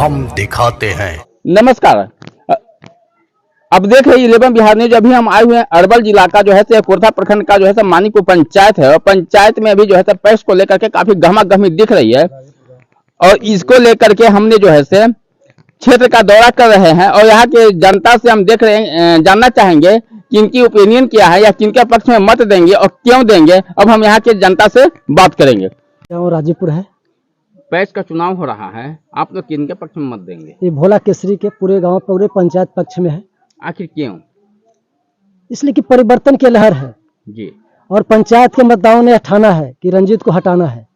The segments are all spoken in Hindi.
हम दिखाते हैं। नमस्कार। अब देख रहे 11 बिहार न्यूज। अभी हम आए हुए हैं अरवल जिला का जो है खोरथा प्रखंड का जो है मानिकपुर पंचायत है, और पंचायत में अभी जो है पैक्स को लेकर के काफी गहमा गहमी दिख रही है, और इसको लेकर के हमने जो है क्षेत्र का दौरा कर रहे हैं, और यहाँ के जनता से हम देख रहे हैं, जानना चाहेंगे कि इनकी ओपिनियन क्या है या किनके पक्ष में मत देंगे और क्यों देंगे। अब हम यहाँ के जनता से बात करेंगे। राजीपुर है, पैक्स का चुनाव हो रहा है, आप लोग किनके पक्ष में मत देंगे? ये भोला केसरी के पूरे गांव पूरे पंचायत पक्ष में है। आखिर क्यों? इसलिए कि परिवर्तन की लहर है जी, और पंचायत के मतदाताओं ने ठाना है कि रंजीत को हटाना है।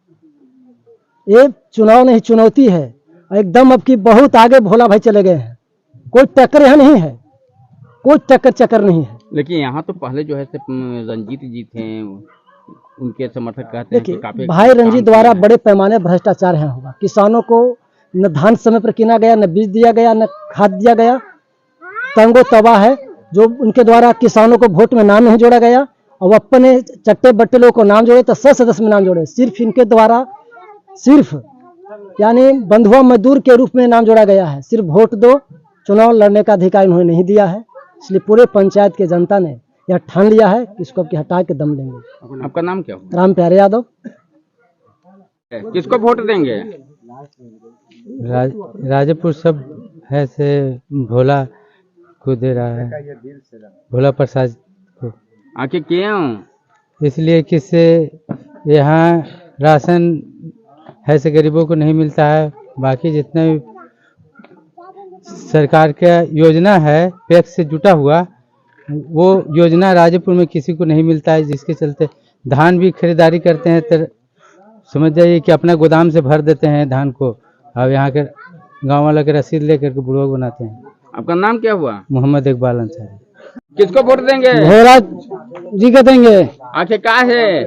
ये चुनाव नहीं चुनौती है एकदम। अब की बहुत आगे भोला भाई चले गए हैं, कोई टक्कर यहाँ नहीं है, कोई टक्कर नहीं है। लेकिन यहाँ तो पहले जो है रंजीत जी थे, उनके समर्थक कहते हैं कि काफी भाई रंजीत द्वारा बड़े पैमाने भ्रष्टाचार यहाँ होगा। किसानों को न धान समय पर किना गया, न बीज दिया गया, न खाद दिया गया। तंगो तबाह है जो उनके द्वारा किसानों को वोट में नाम नहीं जोड़ा गया, और अपने चट्टे बट्टे लोगों को नाम जोड़े तो 100 सदस्य में नाम जोड़े। सिर्फ इनके द्वारा सिर्फ यानी बंधुआ मजदूर के रूप में नाम जोड़ा गया है। सिर्फ वोट दो, चुनाव लड़ने का अधिकार इन्होंने नहीं दिया है। इसलिए पूरे पंचायत के जनता ने यह ठान लिया है कि इसको हटा के दम लेंगे। आपका नाम क्या हो? राम प्यारे यादव। किसको वोट देंगे? राजेपुर सब है से भोला को दे रहा है, भोला प्रसाद को। आखिर क्यों? इसलिए कि से यहाँ राशन है से गरीबों को नहीं मिलता है। बाकी जितने भी सरकार का योजना है पैक्स से जुटा हुआ, वो योजना राजेपुर में किसी को नहीं मिलता है, जिसके चलते धान भी खरीदारी करते हैं तो समझ जाइए कि अपना गोदाम से भर देते हैं धान को। अब यहाँ के गांव वाला के रसीद लेकर के बुढ़वा बनाते हैं। आपका नाम क्या हुआ? मोहम्मद इकबाल अंसारी। किसको वोट देंगे? भोला जी के देंगे। आखिर क्या है?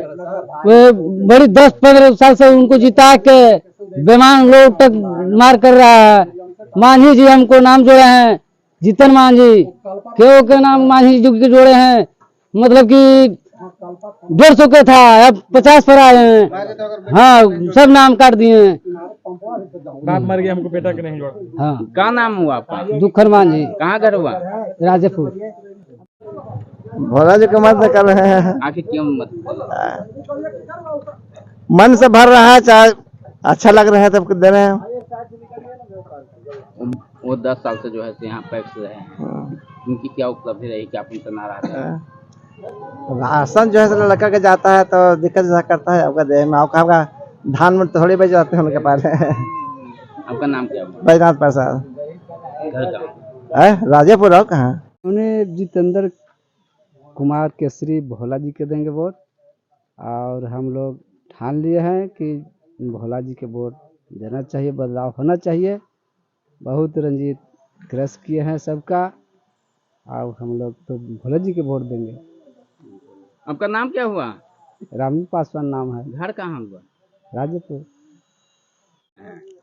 वो बड़ी 10-15 साल से उनको जिता के बेमान लोग तक मार कर रहा है। मांझी जी हमको नाम जोड़े हैं, जीतन मांझी क्यों के नाम मांझी जी के जोड़े हैं। मतलब कि 150 के था, अब 50 पर आए हैं। हाँ, सब नाम काट दिए हैं। बाप मर गया, हमको बेटा के नहीं जोड़ा। हाँ, क्या नाम हुआ आपका? दुखर मांझी। कहाँ घर हुआ? राजेपुर। भोला जी को मत कर रहे हैं। आखिर क्यों मत? मन से भर रहा है, चाहे अच्छा लग रहा है तब दे रहे हैं। वो 10 साल से जो है यहाँ पैक्स रहे हैं, उनकी क्या उपलब्धि रही कि आप उनसे नाराज हैं? राशन जो है लड़का के जाता है तो दिक्कत करता है। आपका देह में आपका धान में थोड़ी बच जाते हैं उनके पास। आपका नाम क्या हुआ? बैजनाथ प्रसाद। घर का? राजेपुर हो कहाँ? उन्हें जितेंद्र कुमार केसरी भोला जी के देंगे वोट, और हम लोग ठान लिए हैं कि भोला जी के वोट देना चाहिए, बदलाव होना चाहिए। बहुत रंजीत क्रश किए हैं सबका, और हम लोग तो भोला जी के वोट देंगे। आपका नाम क्या हुआ? रामजी पासवान नाम है। घर कहाँ हुआ? राजेपुर।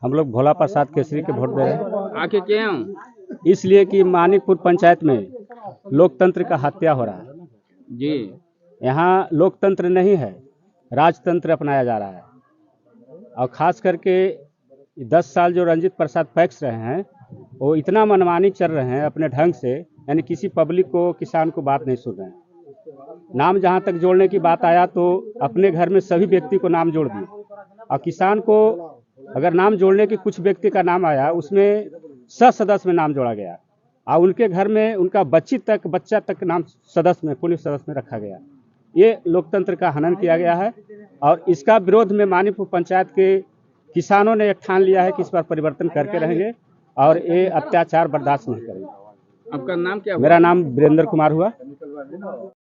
हम लोग भोला प्रसाद केसरी के वोट दे रहे हैं। आखिर क्यों? इसलिए कि मानिकपुर पंचायत में लोकतंत्र का हत्या हो रहा है जी। यहाँ लोकतंत्र नहीं है, राजतंत्र अपनाया जा रहा है। और खास करके 10 साल जो रंजीत प्रसाद पैक्स रहे हैं, वो इतना मनमानी चल रहे हैं अपने ढंग से, यानी किसी पब्लिक को, किसान को बात नहीं सुन रहे हैं। नाम जहाँ तक जोड़ने की बात आया तो अपने घर में सभी व्यक्ति को नाम जोड़ दिए, और किसान को अगर नाम जोड़ने की कुछ व्यक्ति का नाम आया, उसमें 100 सदस्य में नाम जोड़ा गया, और उनके घर में उनका बच्चा तक नाम सदस्य में, पुलिस सदस्य में रखा गया। ये लोकतंत्र का हनन किया गया है, और इसका विरोध में मानिकपुर पंचायत के किसानों ने एक ठान लिया है कि इस पर परिवर्तन करके रहेंगे और ये अत्याचार बर्दाश्त नहीं करेंगे। आपका नाम क्या हुआ? मेरा नाम वीरेंद्र कुमार हुआ।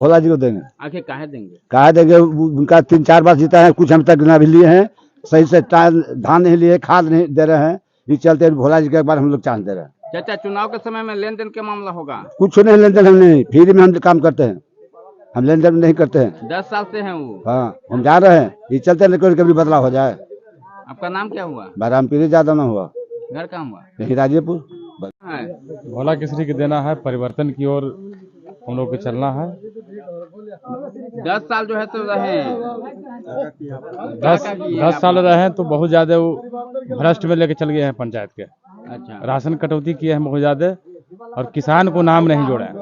भोला जी को देंगे। आखिर काहे देंगे? कहा देंगे, उनका 3-4 बार जीता है, कुछ हम तक ना भी लिए हैं, सही से धान नहीं लिए, खाद नहीं दे रहे हैं। इस चलते भोला जी के एक बार हम लोग चांस दे रहे हैं। चाचा, चुनाव के समय में लेन देन का मामला होगा? कुछ नहीं लेन देन, हम नहीं, फ्री में हम काम करते हैं, हम लेन देन नहीं करते हैं। 10 साल से हैं वो। हाँ, हम जा रहे हैं, इस चलते कभी बदलाव हो जाए। आपका नाम क्या हुआ? राम पीरी ज्यादा ना हुआ। घर कहाँ हुआ? यही राजेपुर। भोला केसरी के देना है, परिवर्तन की ओर हम लोग को चलना है। 10 साल जो है तो रहे, 10 साल रहे हैं तो बहुत ज्यादा वो भ्रष्ट में लेके चल गए हैं पंचायत के। अच्छा। राशन कटौती किए हैं बहुत ज्यादा, और किसान को नाम नहीं जोड़ा है।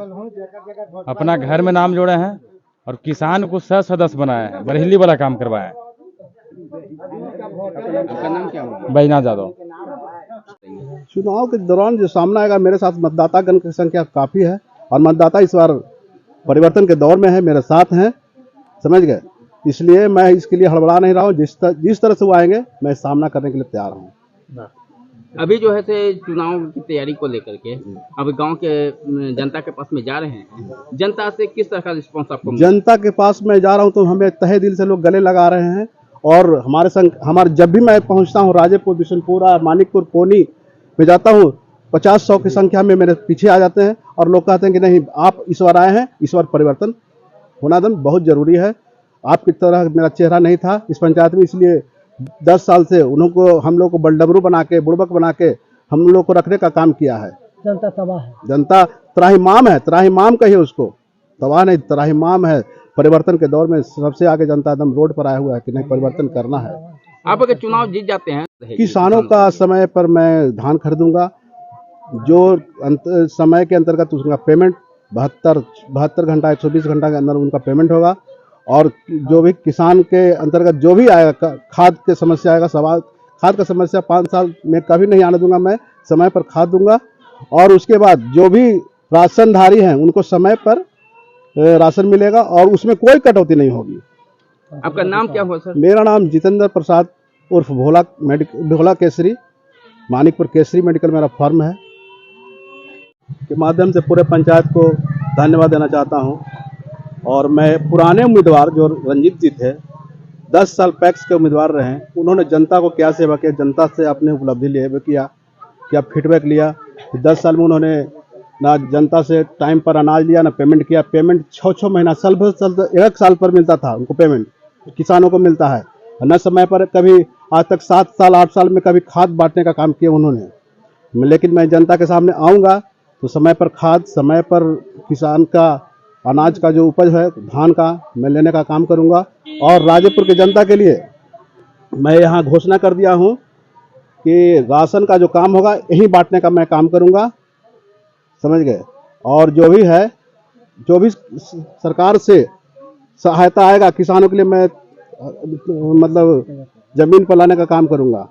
अपना घर में नाम जोड़े हैं और किसान को सदस्य बनाए हैं, बरहिली वाला काम करवाए हैं। आपका नाम क्या होगा? बैजनाथ यादव। चुनाव के दौरान जो सामना आएगा, मेरे साथ मतदाता गण की संख्या काफी है और मतदाता इस बार परिवर्तन के दौर में है, मेरे साथ हैं, समझ गए। इसलिए मैं इसके लिए हड़बड़ा नहीं रहा हूँ। जिस तरह से वो आएंगे मैं सामना करने के लिए तैयार हूँ। अभी जो है से चुनाव की तैयारी को लेकर के अब गांव के जनता के पास में जा रहे हैं, जनता से किस तरह का रिस्पॉन्स आपको मिला? जनता के पास मैं जा रहा हूँ तो हमें तहे दिल से लोग गले लगा रहे हैं और हमारे जब भी मैं पहुँचता हूँ राजेपुर, बिशनपुरा, मानिकपुर, कोनी में जाता हूँ, 50-100 की संख्या में मेरे पीछे आ जाते हैं और लोग कहते हैं कि नहीं, आप इस बार आए हैं, इस बार परिवर्तन होना बहुत जरूरी है। आपकी तरह मेरा चेहरा नहीं था इस पंचायत में, इसलिए 10 साल से हम लोग को बलडबरू बना के, बुड़बक बना के हम लोग को रखने का काम किया है। जनता तबाह है। जनता त्राहिमाम है, त्राहिमाम कहिए उसको, तबाह नहीं, त्राहिमाम है। परिवर्तन के दौर में सबसे आगे जनता एकदम रोड पर आया हुआ है कि नहीं, परिवर्तन करना है। आप अगर चुनाव जीत जाते हैं, किसानों का समय पर मैं धान खरीदूंगा, जो समय के अंतर्गत उसका पेमेंट 72 घंटा 120 घंटा के अंदर उनका पेमेंट होगा। और जो भी किसान के अंतर्गत जो भी आएगा, खाद की समस्या आएगा, सवाल खाद का समस्या 5 साल में कभी नहीं आने दूंगा, मैं समय पर खाद दूंगा। और उसके बाद जो भी राशनधारी हैं उनको समय पर राशन मिलेगा और उसमें कोई कटौती नहीं होगी। आपका नाम क्या हुआ सर? मेरा नाम जितेंद्र प्रसाद उर्फ भोला केसरी, मानिकपुर केसरी मेडिकल मेरा फर्म है। के माध्यम से पूरे पंचायत को धन्यवाद देना चाहता हूं। और मैं पुराने उम्मीदवार जो रंजीत जी थे, 10 साल पैक्स के उम्मीदवार रहे, उन्होंने जनता को क्या सेवा किया, जनता से अपने उपलब्धि लिए किया, क्या फीडबैक लिया। 10 साल में उन्होंने ना जनता से टाइम पर अनाज लिया, ना पेमेंट किया। पेमेंट 6 महीना साल भर 1 साल पर मिलता था उनको, पेमेंट किसानों को मिलता है न समय पर। कभी आज तक 7 साल 8 साल में कभी खाद बांटने का काम किया उन्होंने। लेकिन मैं जनता के सामने आऊँगा तो समय पर खाद, समय पर किसान का अनाज का जो उपज है धान का, मैं लेने का काम करूंगा। और राजेपुर की जनता के लिए मैं यहाँ घोषणा कर दिया हूँ कि राशन का जो काम होगा यही बांटने का मैं काम करूंगा, समझ गए। और जो भी है, जो भी सरकार से सहायता आएगा किसानों के लिए, मैं मतलब जमीन पर लाने का काम करूंगा।